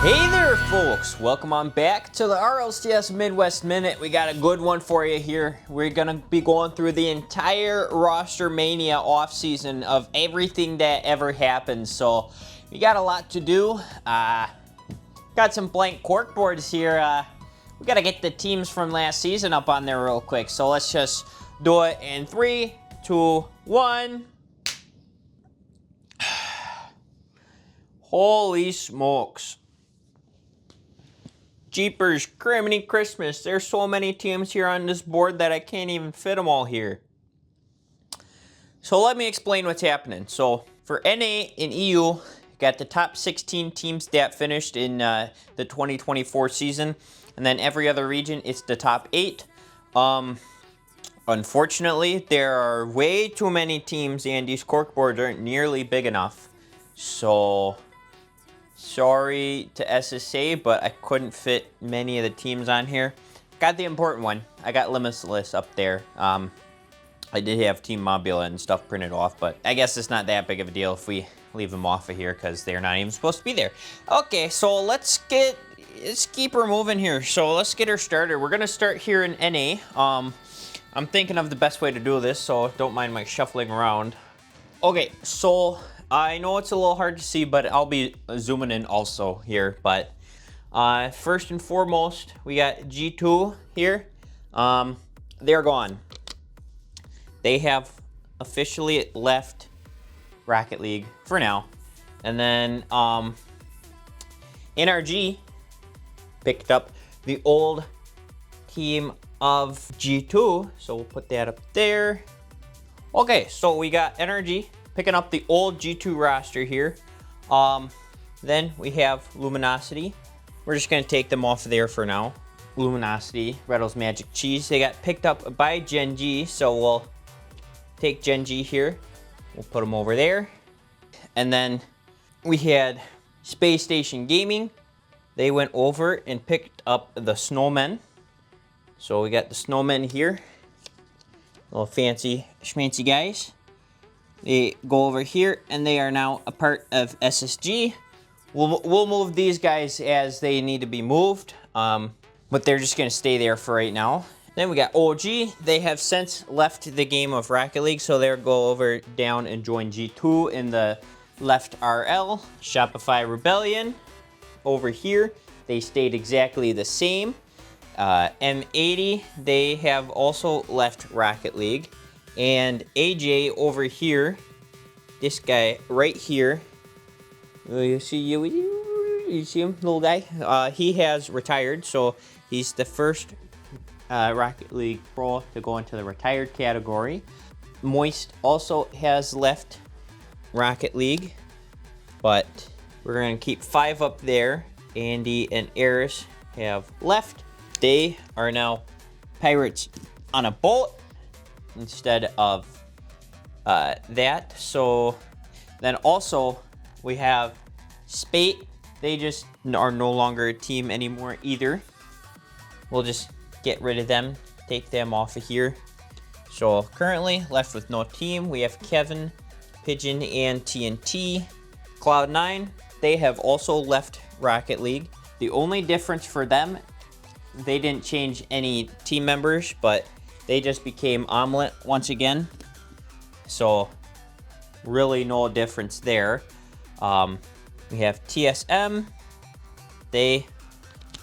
Hey there, folks! Welcome on back to the RLCS Midwest Minute. We got a good one for you here. We're going to be going through the entire ROSTERMANIA offseason of everything that ever happened. So, we got a lot to do. Got some blank corkboards here. We got to get the teams from last season up on there real quick. So, let's just do it in 3, 2, 1. Holy smokes. Jeepers, criminy Christmas. There's so many teams here on this board that I can't even fit them all here. So let me explain what's happening. So for NA and EU, got the top 16 teams that finished in the 2024 season. And then every other region, it's the top 8. Unfortunately, there are way too many teams and these corkboards aren't nearly big enough. So sorry to SSA, but I couldn't fit many of the teams on here. Got the important one. I got Limitless up there. I did have Team Mobula and stuff printed off, but I guess it's not that big of a deal if we leave them off of here because they're not even supposed to be there. Okay, so let's keep her moving here. So let's get her started. We're gonna start here in NA. I'm thinking of the best way to do this, so don't mind my shuffling around. Okay, so I know it's a little hard to see, but I'll be zooming in also here. But first and foremost, we got G2 here. They're gone. They have officially left Rocket League for now. And then NRG picked up the old team of G2. So we'll put that up there. Okay, so we got NRG picking up the old G2 roster here. Then we have Luminosity. We're just gonna take them off of there for now. Luminosity, Reddle's Magic Cheese. They got picked up by Gen G, so we'll take Gen G here. We'll put them over there. And then we had Space Station Gaming. They went over and picked up the Snowmen. So we got the Snowmen here. Little fancy schmancy guys. They go over here, and they are now a part of SSG. We'll move these guys as they need to be moved, but they're just going to stay there for right now. Then we got OG. They have since left the game of Rocket League, so they'll go over down and join G2 in the left RL. Shopify Rebellion over here. They stayed exactly the same. M80, they have also left Rocket League. And AJ over here, this guy right here, you see him, little guy? He has retired, so he's the first Rocket League pro to go into the retired category. Moist also has left Rocket League, but we're going to keep 5 up there. Andy and Eris have left. They are now Pirates on a boat instead of that. So then also we have Spate. They just are no longer a team anymore either. We'll just get rid of them, take them off of here. So currently left with no team. We have Kevin, Pigeon, and TNT. Cloud9, they have also left Rocket League. The only difference for them, they didn't change any team members, but they just became Omelet once again. So really no difference there. We have TSM. They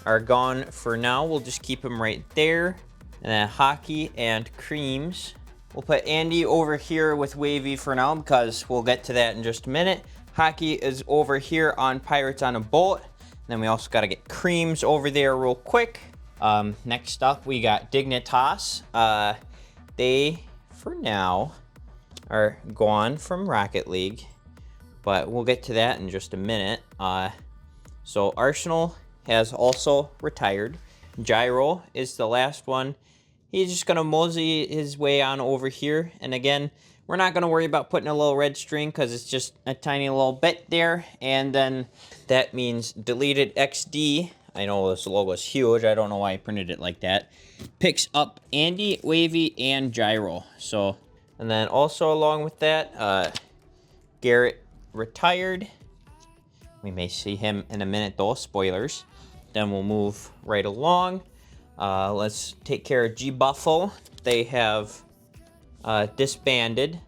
are gone for now. We'll just keep them right there. And then Hockey and Creams. We'll put Andy over here with Wavy for now because we'll get to that in just a minute. Hockey is over here on Pirates on a Boat. And then we also got to get Creams over there real quick. Next up, we got Dignitas. They, for now, are gone from Rocket League, but we'll get to that in just a minute. So Arsenal has also retired. Gyro is the last one. He's just going to mosey his way on over here. And again, we're not going to worry about putting a little red string because it's just a tiny little bit there. And then that means deleted XD. I know this logo is huge. I don't know why I printed it like that. Picks up Andy, Wavy, and Gyro. So, and then also along with that, Garrett retired. We may see him in a minute though, spoilers. Then we'll move right along. Let's take care of G Buffo. They have disbanded.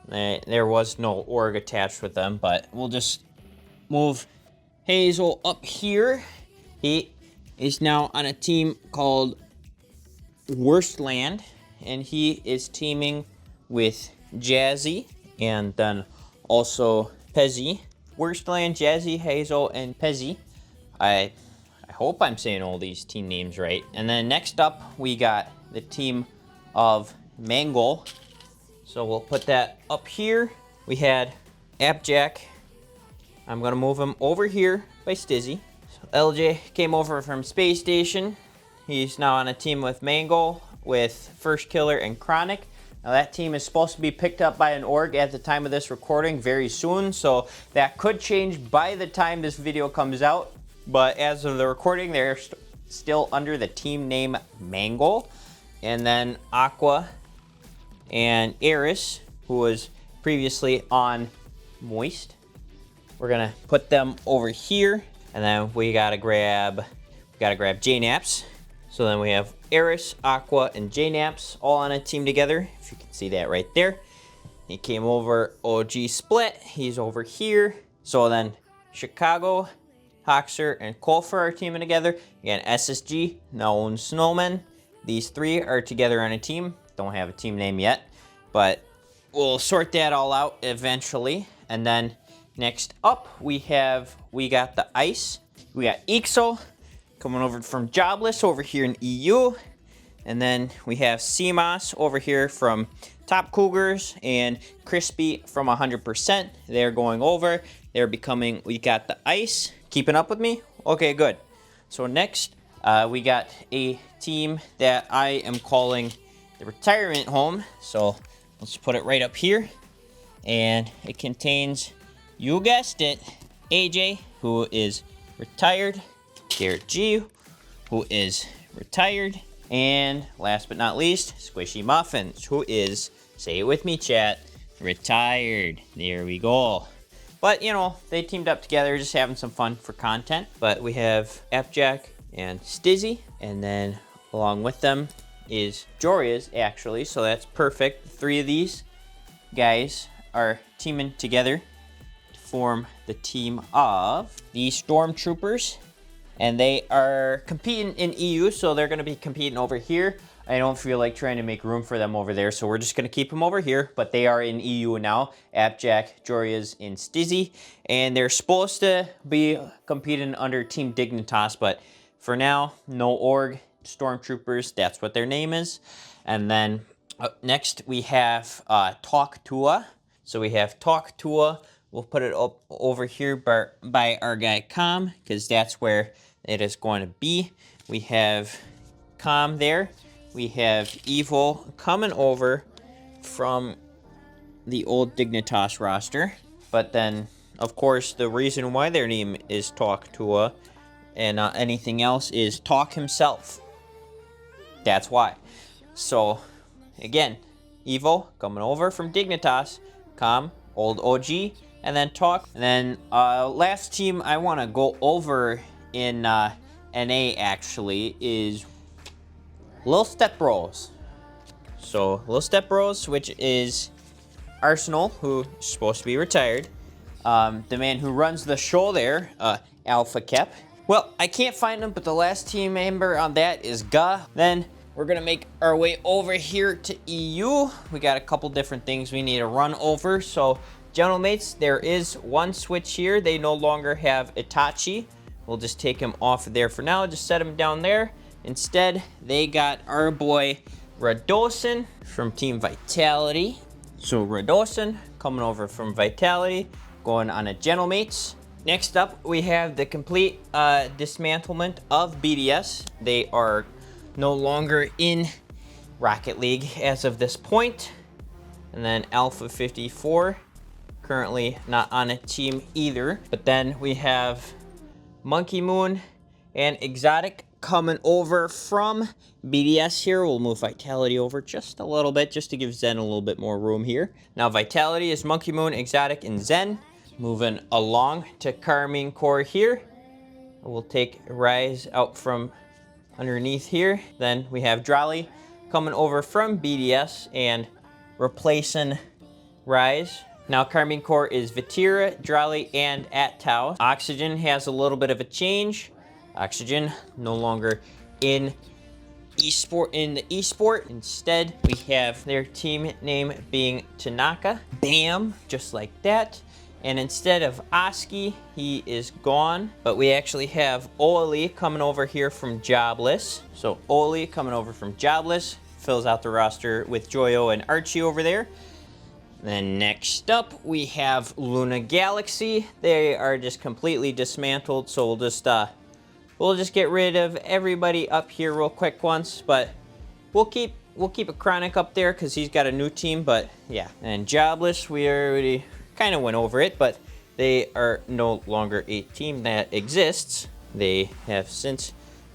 There was no org attached with them, but we'll just move Hazel up here. He is now on a team called Worstland, and he is teaming with Jazzy and then also Pezzy. Worstland, Jazzy, Hazel, and Pezzy. I hope I'm saying all these team names right. And then next up, we got the team of Mangle. So we'll put that up here. We had Appjack. I'm gonna move him over here by Stizzy. So LJ came over from Space Station. He's now on a team with Mangle, with First Killer and Chronic. Now that team is supposed to be picked up by an org at the time of this recording very soon, so that could change by the time this video comes out. But as of the recording, they're still under the team name Mangle. And then Aqua and Eris, who was previously on Moist. We're gonna put them over here, and then we gotta grab J-Naps. So then we have Eris, Aqua, and J-Naps all on a team together. If you can see that right there. He came over OG Split. He's over here. So then Chicago, Hoxer, and Colfer are teaming together. Again, SSG, known Snowman. These three are together on a team. Don't have a team name yet, but we'll sort that all out eventually. And then next up, we got the Ice. We got Ixo coming over from Jobless over here in EU. And then we have CMOS over here from Top Cougars and Crispy from 100%. They're going over. We got the Ice. Keeping up with me? Okay, good. So next, we got a team that I am calling the Retirement Home. So let's put it right up here. And it contains, you guessed it, AJ, who is retired. Garrett G, who is retired. And last but not least, Squishy Muffins, who is, say it with me, chat, retired. There we go. But, you know, they teamed up together, just having some fun for content. But we have Appjack and Stizzy, and then along with them is Joria's, actually. So that's perfect. Three of these guys are teaming together to form the team of the Stormtroopers. And they are competing in EU, so they're going to be competing over here. I don't feel like trying to make room for them over there, so we're just going to keep them over here. But they are in EU now. Appjack, Joria's, and Stizzy. And they're supposed to be competing under Team Dignitas, but for now, no org. Stormtroopers, that's what their name is. And then next we have Talk Tua. So we have Talk Tua. We'll put it up over here by our guy Com, because that's where it is going to be. We have Com there. We have Evil coming over from the old Dignitas roster. But then, of course, the reason why their name is Talk Tua and not anything else is Talk himself. That's why. So, again, Evo coming over from Dignitas, Com, old OG, and then Talk. And then last team I want to go over in NA actually is Lil Step Bros. So Lil Step Bros, which is Arsenal, who is supposed to be retired. The man who runs the show there, Alpha Kep. Well, I can't find him, but the last team member on that is Ga. Then we're gonna make our way over here to EU. We got a couple different things we need to run over. So, gentlemates, there is one switch here. They no longer have Itachi. We'll just take him off of there for now. Just set him down there. Instead, they got our boy Radosin from Team Vitality. So Radosin coming over from Vitality, going on a gentlemates. Next up, we have the complete dismantlement of BDS. They are no longer in Rocket League as of this point. And then Alpha 54, currently not on a team either. But then we have Monkey Moon and Exotic coming over from BDS here. We'll move Vitality over just a little bit, just to give Zen a little bit more room here. Now Vitality is Monkey Moon, Exotic, and Zen. Moving along to Carmine Core here. We'll take Rise out from underneath here. Then we have Drali coming over from BDS and replacing Rise. Now Carmine Core is Vatira, Drali, and At-Tau. Oxygen has a little bit of a change. Oxygen no longer in the esport. Instead, we have their team name being Tanaka. Bam, just like that. And instead of Oski, he is gone. But we actually have Oli coming over here from Jobless. So Oli coming over from Jobless fills out the roster with Joyo and Archie over there. Then next up, we have Luna Galaxy. They are just completely dismantled, so we'll just get rid of everybody up here real quick once. But we'll keep a Chronic up there because he's got a new team. But yeah, and Jobless, we already kind of went over it, but they are no longer a team that exists. They have since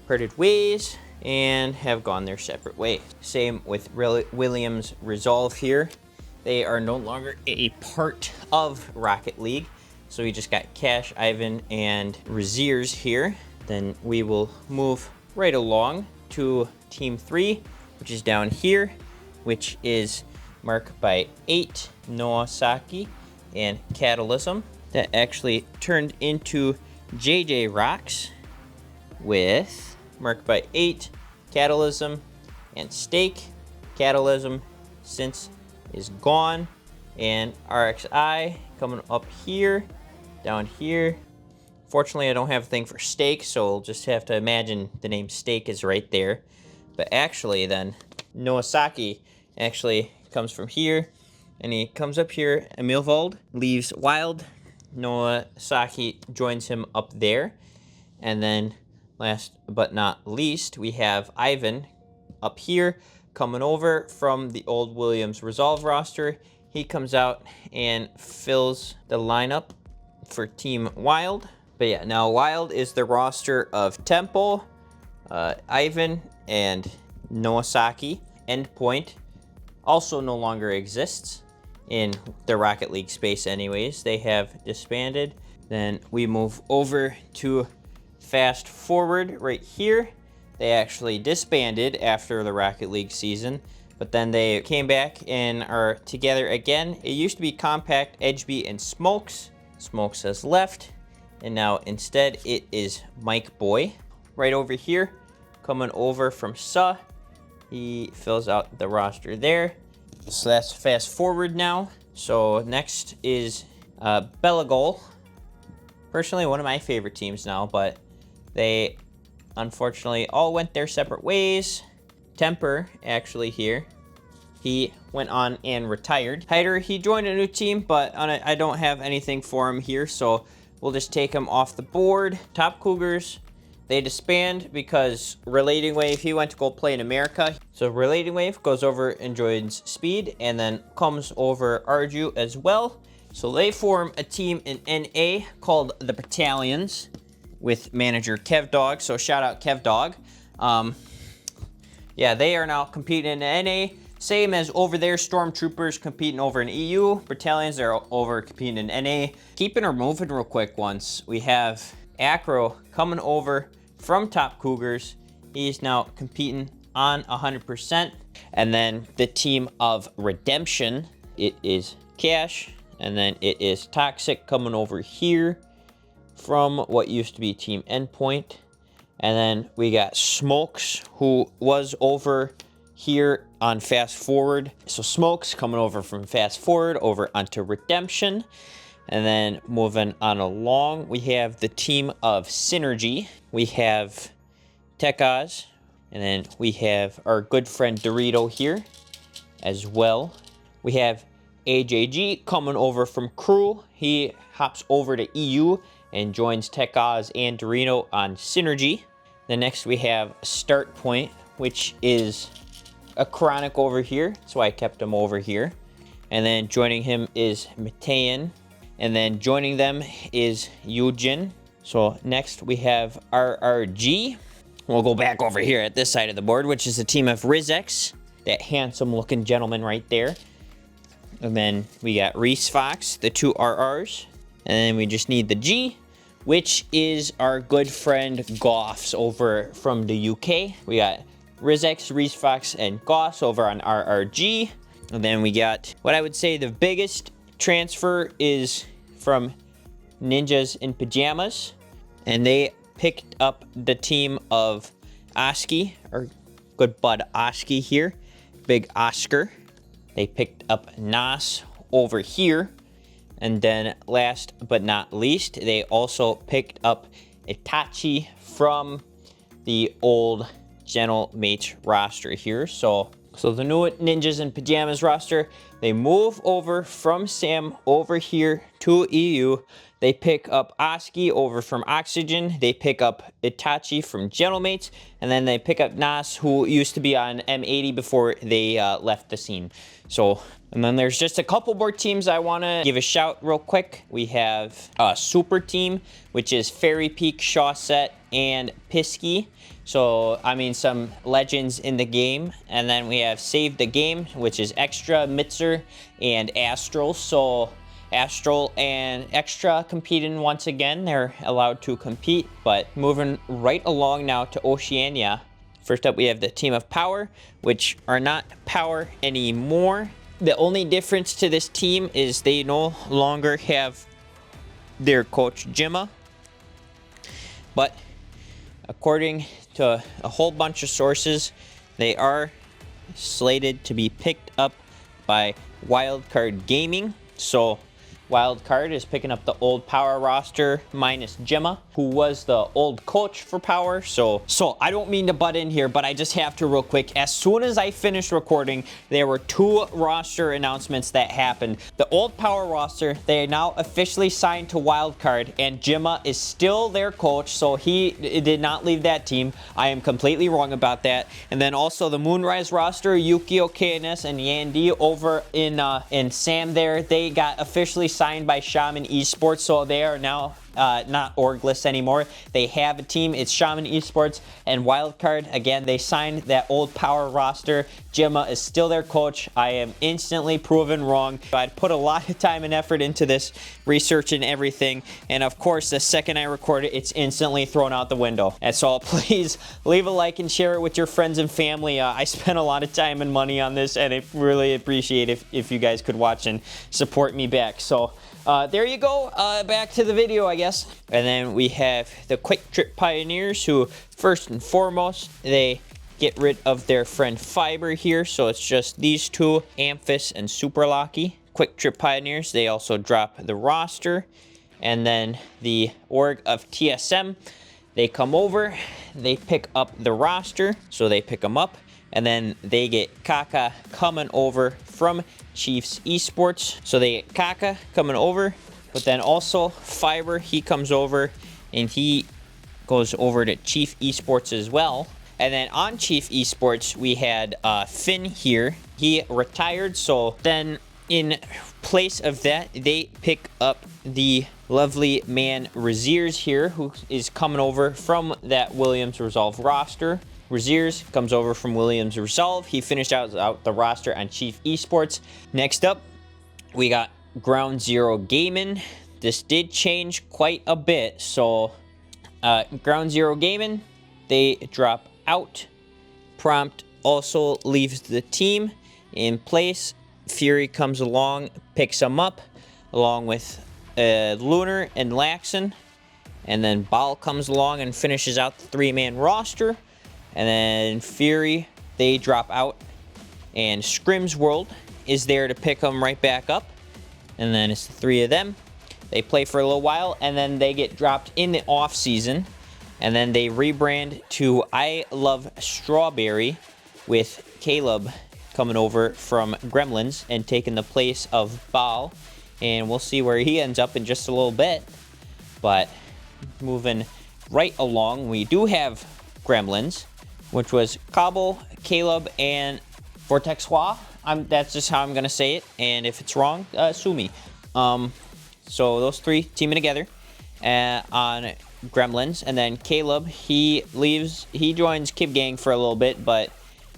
parted ways and have gone their separate ways. Same with Williams Resolve here. They are no longer a part of Rocket League. So we just got Cash, Ivan, and Raziers here. Then we will move right along to Team 3, which is down here, which is marked by 8, Noasaki, and Catalysm. That actually turned into JJ Rocks with marked by 8, Catalysm, and Stake. Catalysm since is gone, and RXI coming up here, down here. Fortunately, I don't have a thing for Stake, so we'll just have to imagine the name Stake is right there. But actually then, Noasaki actually comes from here, and he comes up here. Emilvold leaves Wild. Noasaki joins him up there. And then last but not least, we have Ivan up here coming over from the old Williams Resolve roster. He comes out and fills the lineup for Team Wild. But yeah, now Wild is the roster of Temple, Ivan, and Noasaki. Endpoint also no longer exists in the Rocket League space anyways. They have disbanded. Then we move over to Fast Forward right here. They actually disbanded after the Rocket League season, but then they came back and are together again. It used to be Compact, Edgeby, and Smokes. Smokes has left, and now instead it is Mike Boy. Right over here, coming over from Sa. He fills out the roster there. So that's Fast Forward now. So next is Belagol. Personally, one of my favorite teams now, but they unfortunately all went their separate ways. Temper, actually here, he went on and retired. Hyder, he joined a new team, but I don't have anything for him here, so we'll just take him off the board. Top Cougars, they disband because Relating Wave, he went to go play in America. So Relating Wave goes over and joins Speed, and then comes over Arju as well. So they form a team in NA called the Battalions, with manager Kev Dog. So shout out Kev Dog. Yeah, they are now competing in NA. Same as over there, Stormtroopers competing over in EU. Battalions are over competing in NA. Keeping her moving real quick once. We have Acro coming over from Top Cougars. He's now competing on 100%. And then the team of Redemption, it is Cash. And then it is Toxic coming over here from what used to be Team Endpoint. And then we got Smokes, who was over here on Fast Forward. So Smokes coming over from Fast Forward over onto Redemption. And then moving on along, we have the team of Synergy. We have Tekaz. And then we have our good friend Dorito here as well. We have AJG coming over from Crew. He hops over to EU and joins Tekaz and Dorito on Synergy. Then next we have Start Point, which is a Chronic over here. That's why I kept him over here. And then joining him is Matean. And then joining them is Yujin. So next we have RRG. We'll go back over here at this side of the board, which is the team of Rizex. That handsome looking gentleman right there. And then we got Reese Fox, the two RRs. And then we just need the G, which is our good friend Goffs over from the UK. We got Rizx, Reesfox, and Goss over on RRG. And then we got what I would say the biggest transfer is from Ninjas in Pajamas. And they picked up the team of Oski, our good bud Oski here, Big Oscar. They picked up Nas over here. And then last but not least, they also picked up Itachi from the old Gentle Mates roster here. So the new Ninjas in Pajamas roster, they move over from Sam over here to EU. They pick up Oski over from Oxygen. They pick up Itachi from Gentle Mates. And then they pick up Nas, who used to be on M80 before they left the scene. And then there's just a couple more teams I want to give a shout real quick. We have a super team, which is Fairy Peak, Shawset, and Pisky. So, I mean, some legends in the game. And then we have Save the Game, which is Extra, Mitzer, and Astral. So Astral and Extra competing once again. They're allowed to compete, but moving right along now to Oceania. First up, we have the team of Power, which are not Power anymore. The only difference to this team is they no longer have their coach Jimma. But according to a whole bunch of sources, they are slated to be picked up by Wildcard Gaming. So Wildcard is picking up the old Power roster minus Jimma, who was the old coach for Power. So I don't mean to butt in here, but I just have to real quick. As soon as I finished recording, there were 2 roster announcements that happened. The old Power roster, they are now officially signed to Wildcard, and Jimma is still their coach, so he did not leave that team. I am completely wrong about that. And then also the Moonrise roster, Yukio, KNS, and Yandy over in Sam there, they got officially signed by Shaman Esports, so they are now not orgless anymore. They have a team. It's Shaman Esports and Wildcard. Again, they signed that old Power roster. Jimma is still their coach. I am instantly proven wrong. I'd put a lot of time and effort into this research and everything, and of course, the second I record it, it's instantly thrown out the window. And so please leave a like and share it with your friends and family. I spent a lot of time and money on this, and I really appreciate if you guys could watch and support me back. So there you go. Back to the video, I guess. And then we have the Quick Trip Pioneers, who first and foremost, they get rid of their friend Fiber here. So it's just these 2, Amphis and Super Locky. Quick Trip Pioneers, they also drop the roster. And then the org of TSM, they come over, they pick up the roster. So they pick them up. And then they get Kaka coming over from Chiefs Esports. So they get Kaka coming over, but then also Fiber, he comes over and he goes over to Chief Esports as well. And then on Chief Esports, we had Finn here. He retired, so then in place of that, they pick up the lovely man Raziers here, who is coming over from that Williams Resolve roster. Raziers comes over from Williams Resolve. He finished out the roster on Chief Esports. Next up, we got Ground Zero Gaming. This did change quite a bit. So, Ground Zero Gaming, they drop out. Prompt also leaves the team. In place, Fury comes along, picks him up, along with Lunar and Laxon. And then Bal comes along and finishes out the 3-man roster. And then Fury, they drop out. And Scrim's World is there to pick them right back up. And then it's the 3 of them. They play for a little while, and then they get dropped in the off season. And then they rebrand to I Love Strawberry, with Caleb coming over from Gremlins and taking the place of Bal. And we'll see where he ends up in just a little bit. But moving right along, we do have Gremlins, which was Cabo, Caleb, and Vortex Hua. That's just how I'm going to say it. And if it's wrong, sue me. So those 3 teaming together on Gremlins. And then Caleb, he leaves. He joins Kib Gang for a little bit, but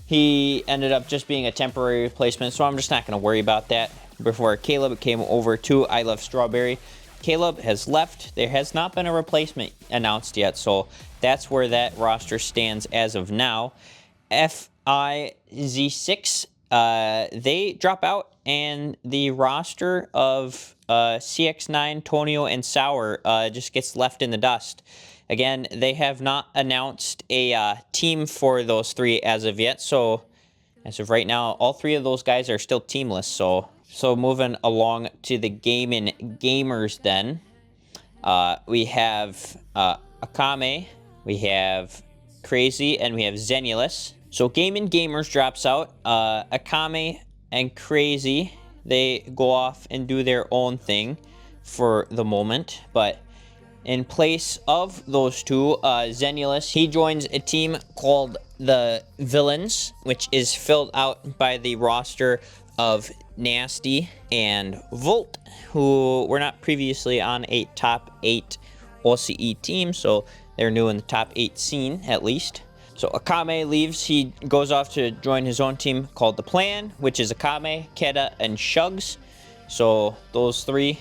he ended up just being a temporary replacement. So I'm just not going to worry about that. Before Caleb came over to I Love Strawberry. Caleb has left. There has not been a replacement announced yet, so that's where that roster stands as of now. FIZ6, they drop out, and the roster of CX9, Tonio, and Sauer just gets left in the dust. Again, they have not announced a team for those three as of yet, so as of right now, all three of those guys are still teamless. So moving along to the gaming gamers then. We have Akame, we have Crazy, and we have Zenulus. So Gaming Gamers drops out. Akame and Crazy, they go off and do their own thing for the moment. But in place of those two, Zenulus, he joins a team called the Villains, which is filled out by the roster of Nasty and Volt, who were not previously on a top 8 OCE team, so they're new in the top 8 scene at least. So Akame leaves. He goes off to join his own team called The Plan, which is Akame, Keda, and Shugs. So those three.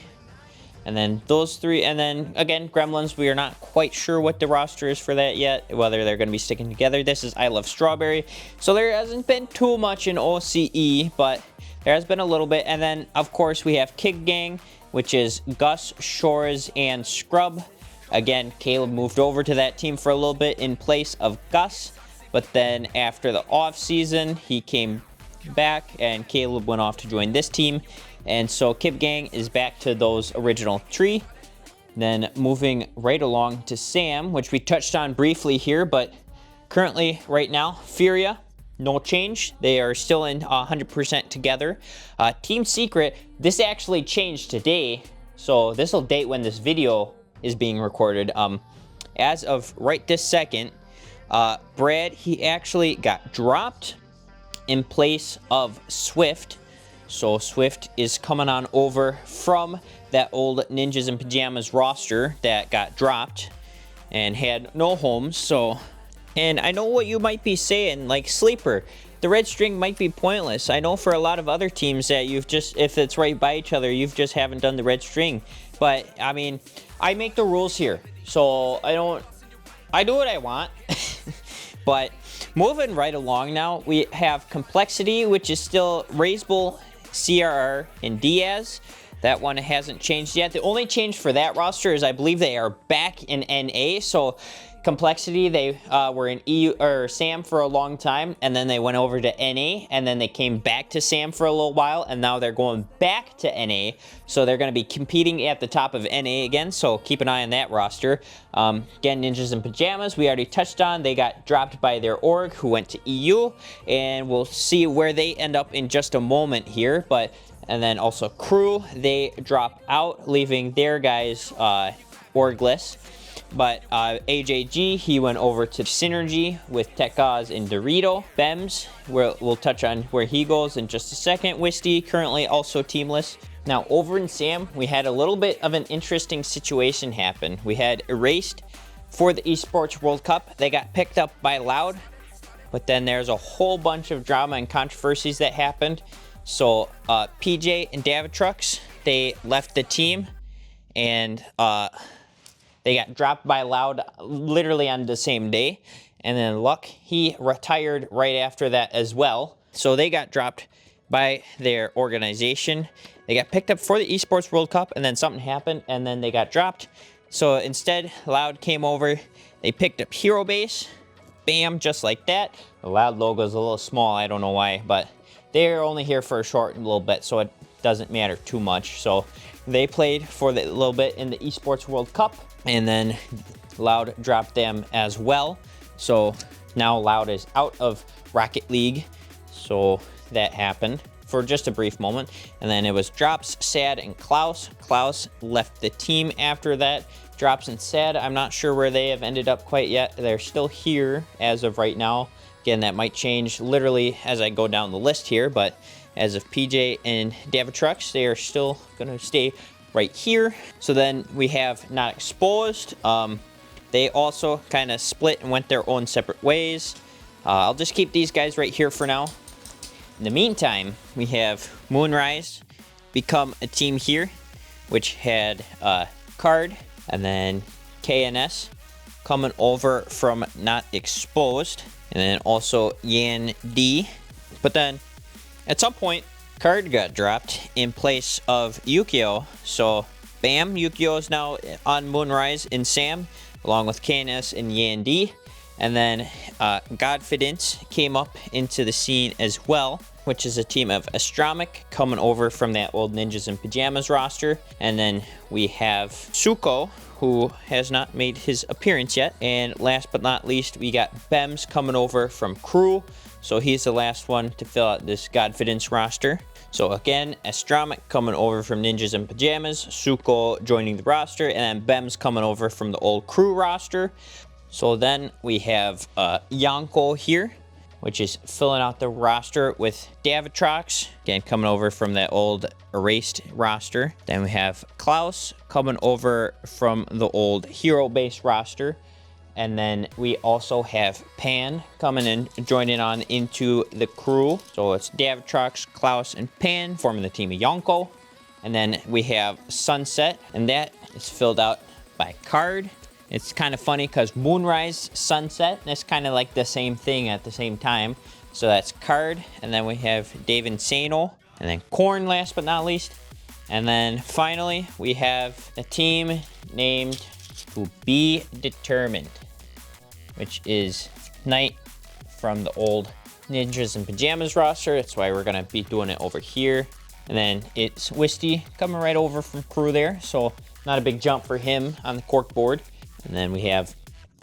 And then those three. And then, again, Gremlins. We are not quite sure what the roster is for that yet, whether they're going to be sticking together. This is I Love Strawberry. So there hasn't been too much in OCE, but there has been a little bit. And then, of course, we have Kid Gang, which is Gus, Shores, and Scrub. Again, Caleb moved over to that team for a little bit in place of Gus, but then after the off season, he came back and Caleb went off to join this team. And so Kid Gang is back to those original three. Then moving right along to Sam, which we touched on briefly here, but currently right now, Furia, no change. They are still in 100% together. Team Secret, this actually changed today, so this will date when this video is being recorded. As of right this second, Brad, he actually got dropped in place of Swift. So Swift is coming on over from that old Ninjas in Pajamas roster that got dropped and had no homes. So, and I know what you might be saying, like, Sleeper, the red string might be pointless. I know for a lot of other teams that you've just, if it's right by each other, you've just haven't done the red string. But, I mean, I make the rules here, so I do what I want. But moving right along now, we have Complexity, which is still Razebull, CRR, and Diaz. That one hasn't changed yet. The only change for that roster is I believe they are back in NA. So Complexity, they were in EU or SAM for a long time, and then they went over to NA, and then they came back to SAM for a little while, and now they're going back to NA. So they're going to be competing at the top of NA again, so keep an eye on that roster. Again, Ninjas in Pajamas, we already touched on. They got dropped by their org, who went to EU, and we'll see where they end up in just a moment here. But and then also Crew, they drop out, leaving their guys orgless. But AJG, he went over to Synergy with Tekaz and Dorito. Bems, we'll touch on where he goes in just a second. Wisty, currently also teamless. Now, over in SAM, we had a little bit of an interesting situation happen. We had Erased for the Esports World Cup. They got picked up by Loud, but then there's a whole bunch of drama and controversies that happened. So PJ and Davitrux, they left the team, and they got dropped by Loud literally on the same day. And then Luck, he retired right after that as well. So they got dropped by their organization. They got picked up for the Esports World Cup, and then something happened, and then they got dropped. So instead, Loud came over. They picked up Hero Base. Bam, just like that. The Loud logo is a little small. I don't know why, but they're only here for a short little bit, so it doesn't matter too much. So they played for the little bit in the Esports World Cup, and then Loud dropped them as well. So now Loud is out of Rocket League. So that happened for just a brief moment. And then it was Drops, Sad, and Klaus. Klaus left the team after that. Drops and Sad, I'm not sure where they have ended up quite yet. They're still here as of right now. Again, that might change literally as I go down the list here, but as of PJ and Davitrux, they are still going to stay right here. So then we have Not Exposed. They also kind of split and went their own separate ways. I'll just keep these guys right here for now. In the meantime, we have Moonrise become a team here. which had Card, and then KNS coming over from Not Exposed, and then also Yan D. But then at some point, Card got dropped in place of Yukio. So bam, Yukio is now on Moonrise in Sam, along with KNS and Yan D. And then Godfidence came up into the scene as well, which is a team of Astromic coming over from that old Ninjas in Pajamas roster. And then we have Suko, who has not made his appearance yet. And last but not least, we got Bems coming over from Crew. So he's the last one to fill out this Godfidence roster. So again, Astromic coming over from Ninjas in Pajamas, Suko joining the roster, and then Bems coming over from the old Crew roster. So then we have Yonko here, which is filling out the roster with Davitrox, again coming over from that old erased roster. Then we have Klaus coming over from the old hero-based roster. And then we also have Pan coming in, joining on into the Crew. So it's Davitrox, Klaus, and Pan forming the team of Yonko. And then we have Sunset, and that is filled out by Card. It's kind of funny because Moonrise, Sunset, that's kind of like the same thing at the same time. So that's Card, and then we have Dave Insano, and then Korn last but not least. And then finally, we have a team named To Be Determined, which is Knight from the old Ninjas in Pajamas roster. That's why we're going to be doing it over here. And then it's Wisty coming right over from Crew there. So not a big jump for him on the cork board. And then we have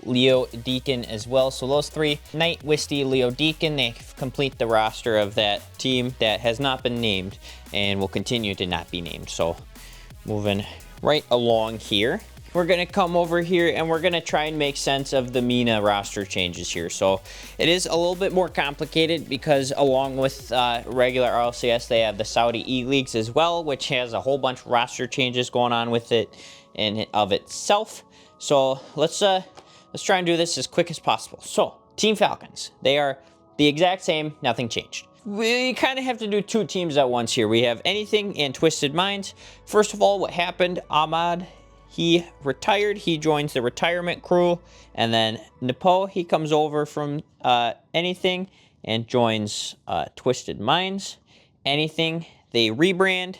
Leo Deacon as well. So those three, Knight, Wisty, Leo Deacon, they complete the roster of that team that has not been named and will continue to not be named. So moving right along here, we're going to come over here and we're going to try and make sense of the MENA roster changes here. So it is a little bit more complicated because along with regular RLCS, they have the Saudi E-Leagues as well, which has a whole bunch of roster changes going on with it in of itself. So let's try and do this as quick as possible. So Team Falcons, they are the exact same, nothing changed. We kind of have to do two teams at once here. We have Anything and Twisted Minds. First of all, what happened, Ahmad, he retired. He joins the retirement crew. And then Nepo, he comes over from Anything and joins Twisted Minds. Anything, they rebrand.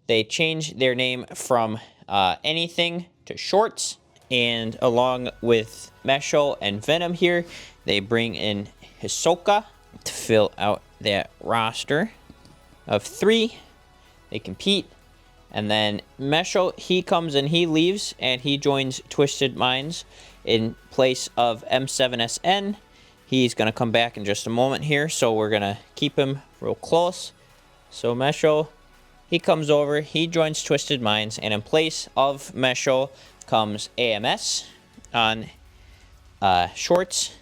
They change their name from Anything to Shorts. And along with Mesho and Venom here, they bring in Hisoka to fill out that roster of 3. They compete. And then Mesho, he comes and he leaves, and he joins Twisted Minds in place of M7SN. He's going to come back in just a moment here, so we're going to keep him real close. So Mesho, he comes over, he joins Twisted Minds, and in place of Mesho comes AMS on Shorts.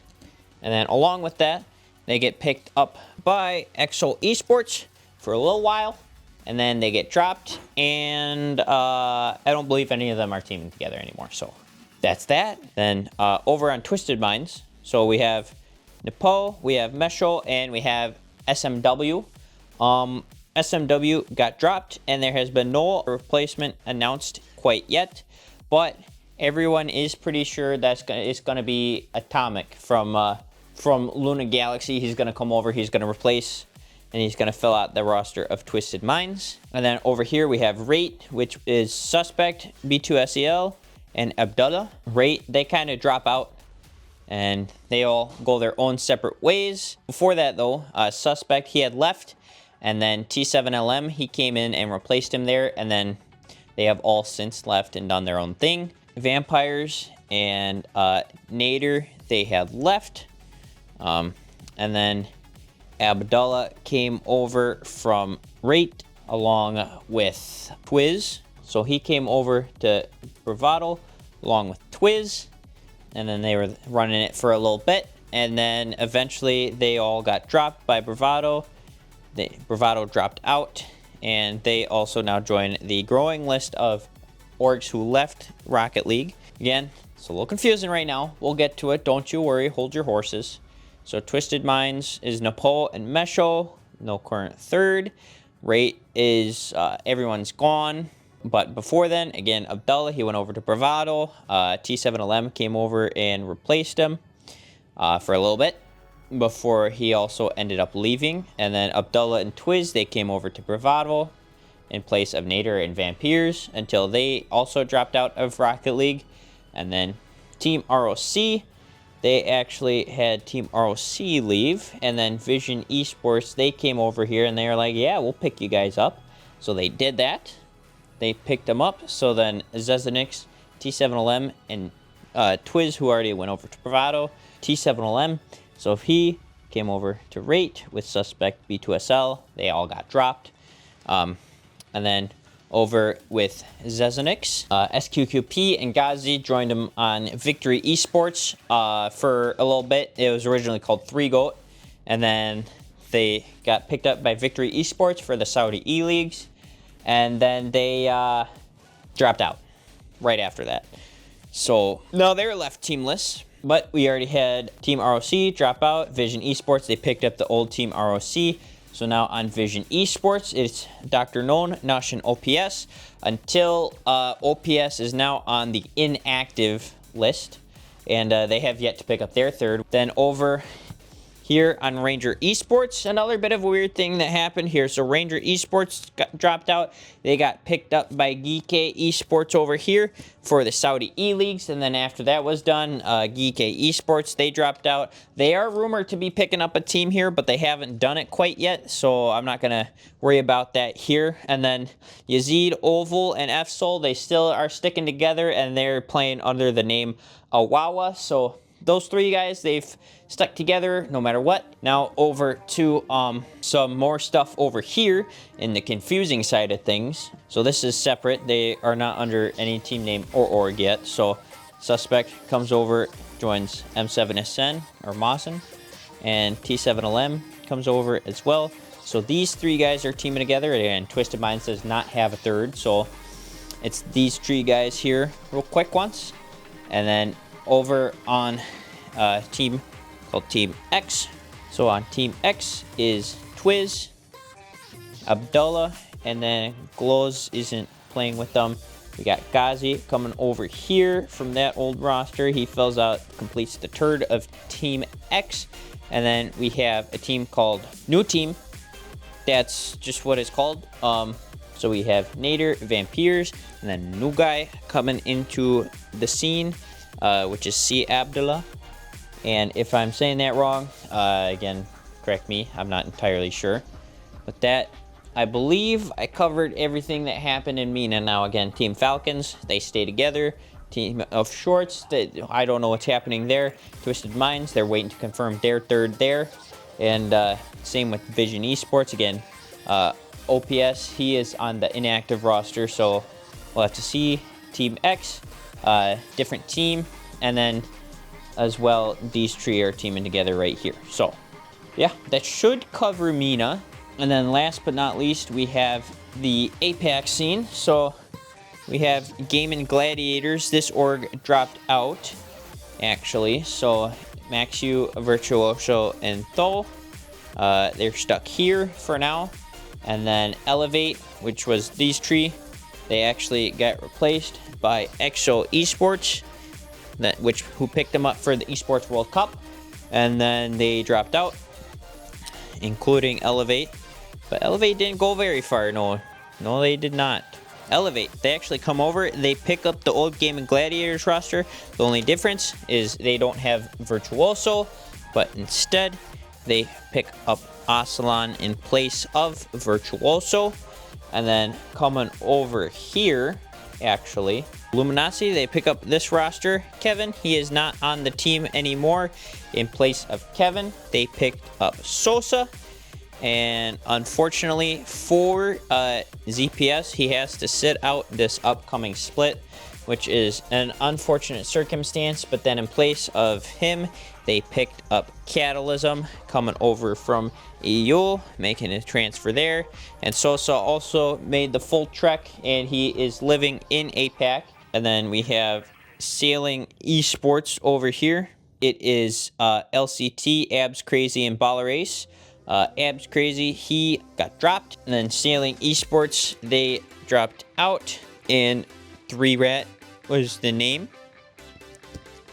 And then along with that, they get picked up by Exo Esports for a little while, and then they get dropped, and I don't believe any of them are teaming together anymore. So that's that. Then over on Twisted Minds, so we have Nepo, we have Mesho, and we have SMW. SMW got dropped, and there has been no replacement announced quite yet. But everyone is pretty sure it's gonna be Atomic from Luna Galaxy. He's gonna come over. He's gonna replace, and he's gonna fill out the roster of Twisted Minds. And then over here we have Rate, which is Suspect, B2SEL, and Abdullah. Rate, they kind of drop out, and they all go their own separate ways. Before that though, Suspect, he had left, and then T7LM, he came in and replaced him there, and then they have all since left and done their own thing. Vampires and Nader, they had left. And then Abdullah came over from Rate along with Twiz. So he came over to Bravado along with Twiz. And then they were running it for a little bit. And then eventually they all got dropped by Bravado. Bravado dropped out. And they also now join the growing list of orgs who left Rocket League. Again, it's a little confusing right now. We'll get to it. Don't you worry. Hold your horses. So Twisted Minds is Nepo and Mesho. No current third. Rate is everyone's gone. But before then, again, Abdullah, he went over to Bravado. T7LM came over and replaced him for a little bit before he also ended up leaving. And then Abdullah and Twiz, they came over to Bravado in place of Nader and Vampires until they also dropped out of Rocket League. And then Team ROC, they actually had Team ROC leave. And then Vision Esports, they came over here and they were like, yeah, we'll pick you guys up. So they did that. They picked them up. So then Zezenix, T7LM, and Twiz, who already went over to Bravado, T7LM. So if he came over to Rate with Suspect B2SL, they all got dropped. And then over with Zezenix, SQQP and Ghazi joined him on Victory Esports for a little bit. It was originally called 3GOAT. And then they got picked up by Victory Esports for the Saudi E-Leagues. And then they dropped out right after that. So now they're left teamless. But we already had Team ROC drop out. Vision Esports, they picked up the old Team ROC. So now on Vision Esports, it's Dr. Known, Nush, and OPS. Until OPS is now on the inactive list. And they have yet to pick up their third. Then over here on Ranger Esports, another bit of a weird thing that happened here. So Ranger Esports got dropped out. They got picked up by Geek Esports over here for the Saudi E-Leagues. And then after that was done, Geek Esports, they dropped out. They are rumored to be picking up a team here, but they haven't done it quite yet. So I'm not going to worry about that here. And then Yazid, Oval, and FSOL, they still are sticking together, and they're playing under the name Awawa. So those three guys, they've stuck together no matter what. Now over to some more stuff over here in the confusing side of things. So this is separate. They are not under any team name or org yet. So Suspect comes over, joins M7SN or Mawson, and T7LM comes over as well. So these three guys are teaming together, and Twisted Minds does not have a third. So it's these three guys here real quick once. And then over on team called Team X. So on Team X is Twiz, Abdullah, and then Glows isn't playing with them. We got Ghazi coming over here from that old roster. He fills out, completes the third of Team X. And then we have a team called New Team. That's just what it's called. So we have Nader, Vampires, and then new guy coming into the scene, which is C. Abdullah. And if I'm saying that wrong, again, correct me. I'm not entirely sure. But that, I believe I covered everything that happened in MENA. Now, again, Team Falcons, they stay together. Team of Shorts, I don't know what's happening there. Twisted Minds, they're waiting to confirm their third there. And same with Vision Esports. Again, OPS, he is on the inactive roster. So we'll have to see. Team X, different team. And then as well, these three are teaming together right here. So yeah, that should cover MENA. And then last but not least, we have the APAC scene. So we have Gaming Gladiators. This org dropped out, actually. So Maxu, Virtuoso, and Tho, they're stuck here for now. And then Elevate, which was these three, they actually got replaced by EXO Esports, who picked them up for the Esports World Cup. And then they dropped out, including Elevate. But Elevate didn't go very far. No, they did not. Elevate, they actually come over, they pick up the old Gaming Gladiators roster. The only difference is they don't have Virtuoso, but instead they pick up Ocelon in place of Virtuoso. And then coming over here, actually, Luminasi, they pick up this roster. Kevin, he is not on the team anymore. In place of Kevin, they picked up Sosa. And unfortunately for ZPS, he has to sit out this upcoming split, which is an unfortunate circumstance. But then in place of him, they picked up Catalysm coming over from EU, making a transfer there. And Sosa also made the full trek, and he is living in APAC. And then we have Sailing Esports over here. It is LCT, Abs Crazy, and Ballerace. Abs Crazy, he got dropped. And then Sailing Esports, they dropped out. and 3Rat was the name.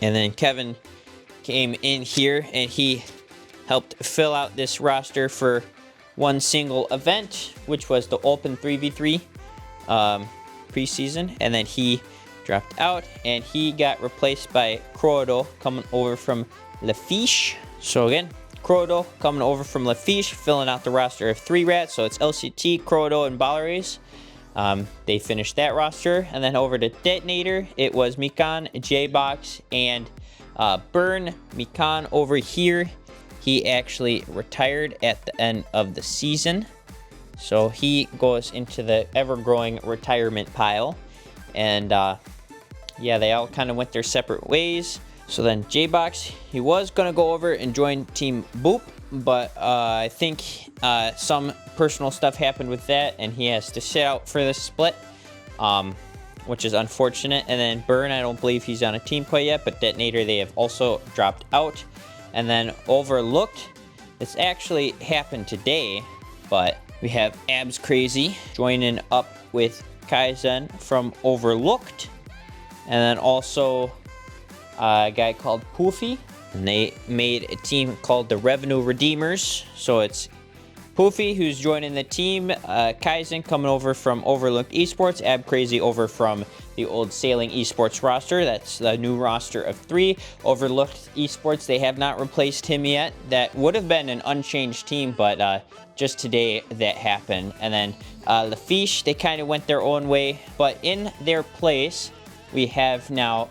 And then Kevin came in here and he helped fill out this roster for one single event, which was the Open 3v3 preseason. And then he dropped out and he got replaced by Crodo coming over from Lafiche. So again, Crodo coming over from Lafiche, filling out the roster of 3Rat. So it's LCT, Crodo, and Balares. They finished that roster. And then over to Detonator, it was Mikan, J-Box, and Burn. Mikan over here, he actually retired at the end of the season. So he goes into the ever-growing retirement pile. And yeah, they all kind of went their separate ways. So then J-Box, he was going to go over and join Team Boop, but I think some personal stuff happened with that, and he has to sit out for this split, which is unfortunate. And then Burn, I don't believe he's on a team quite yet, but Detonator, they have also dropped out. And then Overlooked, this actually happened today, but we have Abs Crazy joining up with Kaizen from Overlooked. And then also a guy called Poofy. And they made a team called the Revenue Redeemers. So it's Poofy who's joining the team. Kaizen coming over from Overlooked Esports. Ab Crazy over from the old Sailing Esports roster. That's the new roster of 3. Overlooked Esports, they have not replaced him yet. That would have been an unchanged team, but just today that happened. And then Lafiche, they kind of went their own way. But in their place, we have now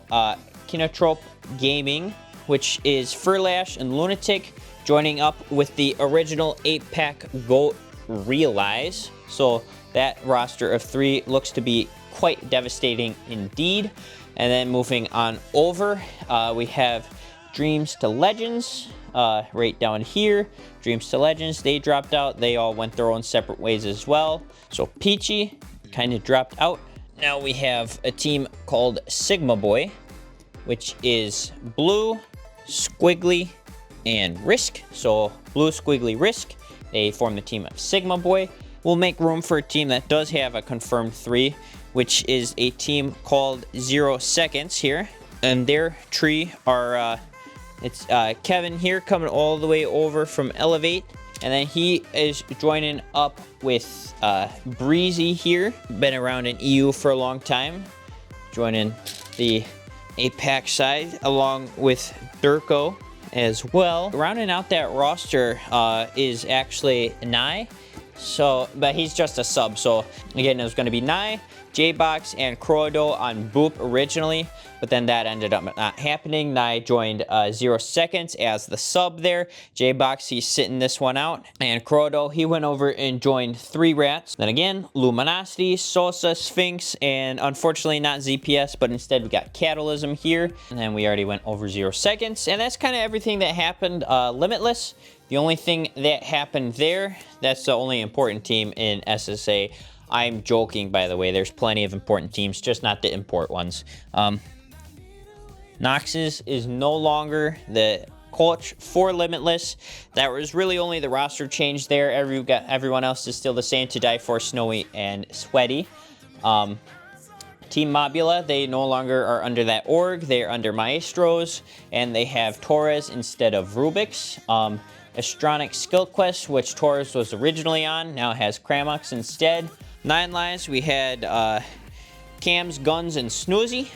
Kinotrope Gaming, which is Furlash and Lunatic, joining up with the original APAC GOAT Realize. So that roster of 3 looks to be quite devastating indeed. And then moving on over, we have Dreams to Legends right down here. Dreams to Legends, they dropped out. They all went their own separate ways as well. So Peachy kind of dropped out. Now we have a team called Sigma Boy, which is Blue, Squiggly, and Risk. So Blue, Squiggly, Risk, they form the team of Sigma Boy. We'll make room for a team that does have a confirmed 3, which is a team called 0 Seconds here. And their tree are, it's Kevin here coming all the way over from Elevate. And then he is joining up with Breezy here. Been around in EU for a long time. Joining the APAC side along with Durko as well. Rounding out that roster is actually Nai. So, but he's just a sub. So again, it was going to be Nai, J-Box, and Crodo on Boop originally, but then that ended up not happening. Nai joined 0 Seconds as the sub there. J-Box, he's sitting this one out. And Crodo, he went over and joined 3Rats. Then again, Luminosity, Sosa, Sphinx, and unfortunately not ZPS, but instead we got Catalysm here. And then we already went over 0 Seconds. And that's kind of everything that happened. Limitless, the only thing that happened there, that's the only important team in SSA. I'm joking, by the way. There's plenty of important teams, just not the import ones. Noxus is no longer the coach for Limitless. That was really only the roster change there. Everyone else is still the same: To Die For, Snowy, and Sweaty. Team Mobula, they no longer are under that org. They're under Maestros, and they have Torres instead of Rubik's. Astronic Skill Quest, which Torres was originally on, now has Cramux instead. 9 Lives, we had Cams, Guns, and Snoozy,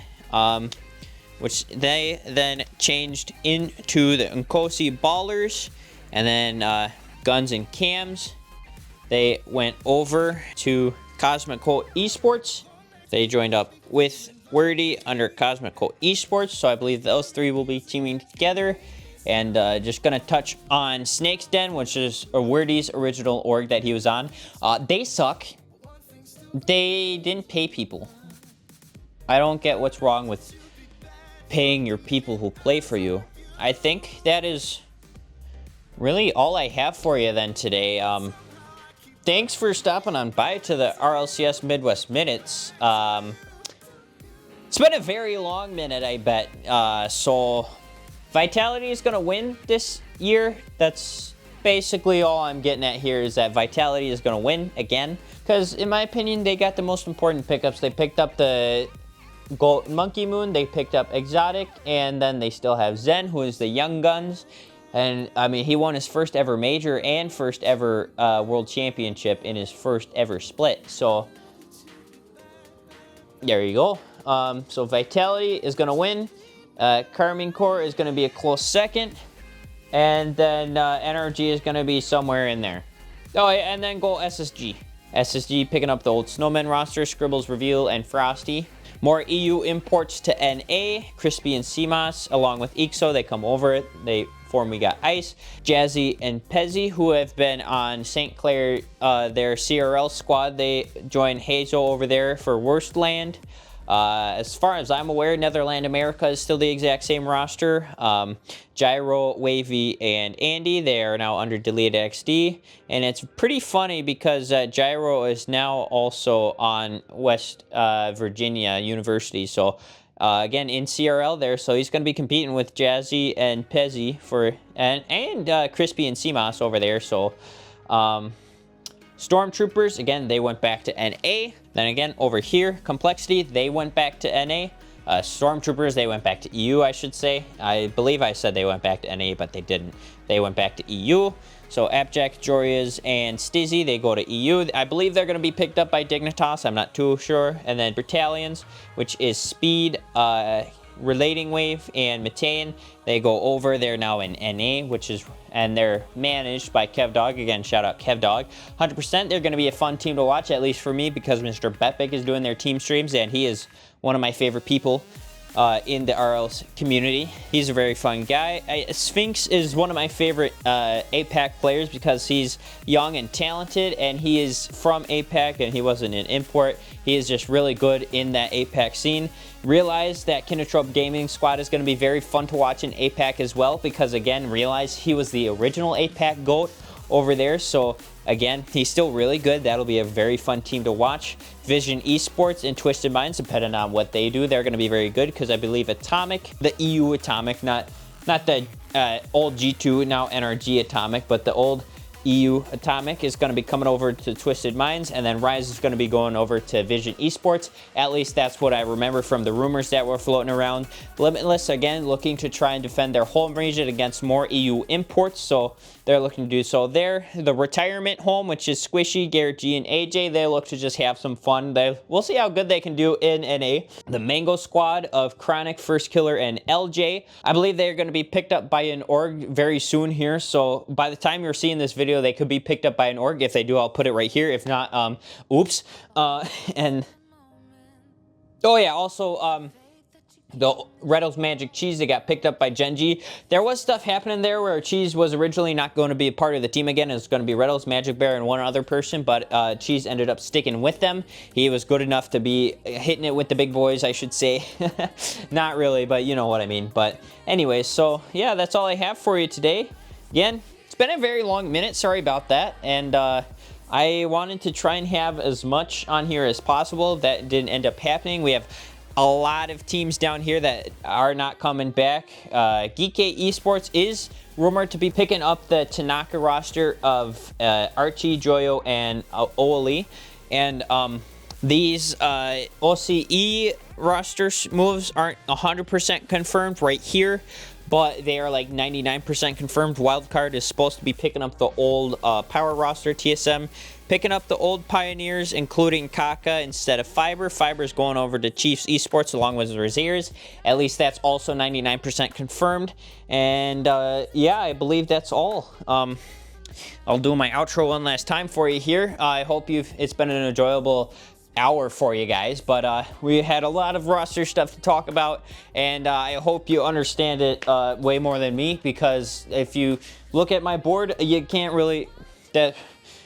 which they then changed into the Nkosi Ballers, and then Guns and Cams, they went over to Cosmic Coat Esports. They joined up with Wordy under Cosmic Coat Esports, so I believe those 3 will be teaming together. And just gonna touch on Snake's Den, which is Wordy's original org that he was on. They suck. They didn't pay people. I don't get what's wrong with paying your people who play for you. I think that is really all I have for you then today. Thanks for stopping on by to the RLCS Midwest Minutes. It's been a very long minute, I bet. So Vitality is going to win this year. That's basically all I'm getting at here is that Vitality is going to win again, because in my opinion, they got the most important pickups. They picked up the Gold Monkey Moon, they picked up Exotic, and then they still have Zen, who is the Young Guns. And, I mean, he won his first ever major and first ever world championship in his first ever split. So, there you go. So, Vitality is going to win. Carmine Core is going to be a close second. And then Energy is going to be somewhere in there. Oh, yeah, and then go SSG. SSG picking up the old Snowman roster, Scribbles, Reveal, and Frosty. More EU imports to NA, Crispy and CMOS, along with EXO. They come over it. They form We Got Ice. Jazzy and Pezzy, who have been on St. Clair, their CRL squad. They join Hazel over there for Worstland. As far as I'm aware, Netherland America is still the exact same roster. Gyro, Wavy, and Andy, they are now under Deleted XD. And it's pretty funny because Gyro is now also on West Virginia University. So, again, in CRL there. So he's going to be competing with Jazzy and Pezzy and Crispy and CMOS over there. So, Stormtroopers, again, they went back to NA. Then again, over here, Complexity, they went back to NA. Stormtroopers, they went back to EU, I should say. I believe I said they went back to NA, but they didn't. They went back to EU. So Abjack, Jorias, and Stizzy, they go to EU. I believe they're going to be picked up by Dignitas. I'm not too sure. And then Battalions, which is Speed, Relating Wave, and Matean, they go over. They're now in NA, and they're managed by KevDog. Again, shout out KevDog. 100%, they're going to be a fun team to watch, at least for me, because Mr. Betbik is doing their team streams, and he is one of my favorite people in the RLs community. He's a very fun guy. Sphinx is one of my favorite APAC players because he's young and talented, and he is from APAC, and he wasn't an import. He is just really good in that APAC scene. Realize that Kinotrope Gaming Squad is going to be very fun to watch in APAC as well, because again, realize he was the original APAC GOAT over there. So again, he's still really good. That'll be a very fun team to watch. Vision Esports and Twisted Minds, depending on what they do, they're going to be very good, because I believe Atomic, the EU Atomic, not the old G2, now NRG Atomic, but the old EU Atomic is going to be coming over to Twisted Minds, and then Rise is going to be going over to Vision Esports. At least that's what I remember from the rumors that were floating around. Limitless, again, looking to try and defend their home region against more EU imports, so they're looking to do so there. The retirement home, which is Squishy, Garrett G, and AJ, they look to just have some fun. We'll see how good they can do in NA. The Mango Squad of Chronic, First Killer, and LJ, I believe they're going to be picked up by an org very soon here, so by the time you're seeing this video, they could be picked up by an org. If they do, I'll put it right here. If not, oops. And oh yeah, also the Redo's Magic Cheese, they got picked up by Genji. There was stuff happening there where Cheese was originally not going to be a part of the team again. It was going to be Redo's, Magic Bear, and one other person, but Cheese ended up sticking with them. He was good enough to be hitting it with the big boys, I should say. Not really, but you know what I mean. But anyways, so yeah, that's all I have for you today. Again, it's been a very long minute, sorry about that, and I wanted to try and have as much on here as possible. That didn't end up happening. We have a lot of teams down here that are not coming back. Geekay Esports is rumored to be picking up the Tanaka roster of Archie, Joyo, and Oli, and these OCE roster moves aren't 100% confirmed right here, but they are like 99% confirmed. Wildcard is supposed to be picking up the old Power roster, TSM, picking up the old Pioneers, including Kaka instead of Fiber. Fiber's going over to Chiefs Esports along with Raziers. At least that's also 99% confirmed. And yeah, I believe that's all. I'll do my outro one last time for you here. I hope it's been an enjoyable hour for you guys, but we had a lot of roster stuff to talk about, and I hope you understand it way more than me, because if you look at my board, you can't really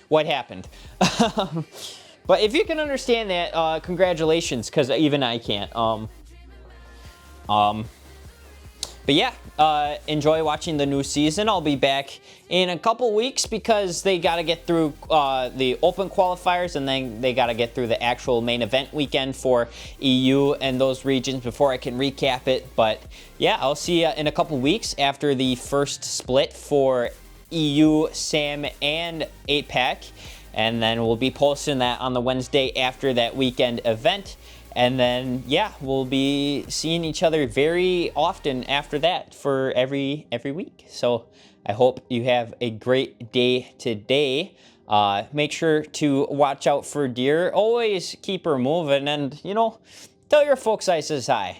what happened. But if you can understand that, congratulations, because even I can't. But yeah, enjoy watching the new season. I'll be back in a couple weeks because they got to get through the open qualifiers, and then they got to get through the actual main event weekend for EU and those regions before I can recap it. But yeah, I'll see you in a couple weeks after the first split for EU, SAM, and APAC. And then we'll be posting that on the Wednesday after that weekend event. And then, yeah, we'll be seeing each other very often after that for every week. So I hope you have a great day today. Make sure to watch out for deer. Always keep her moving, and, you know, tell your folks I says hi.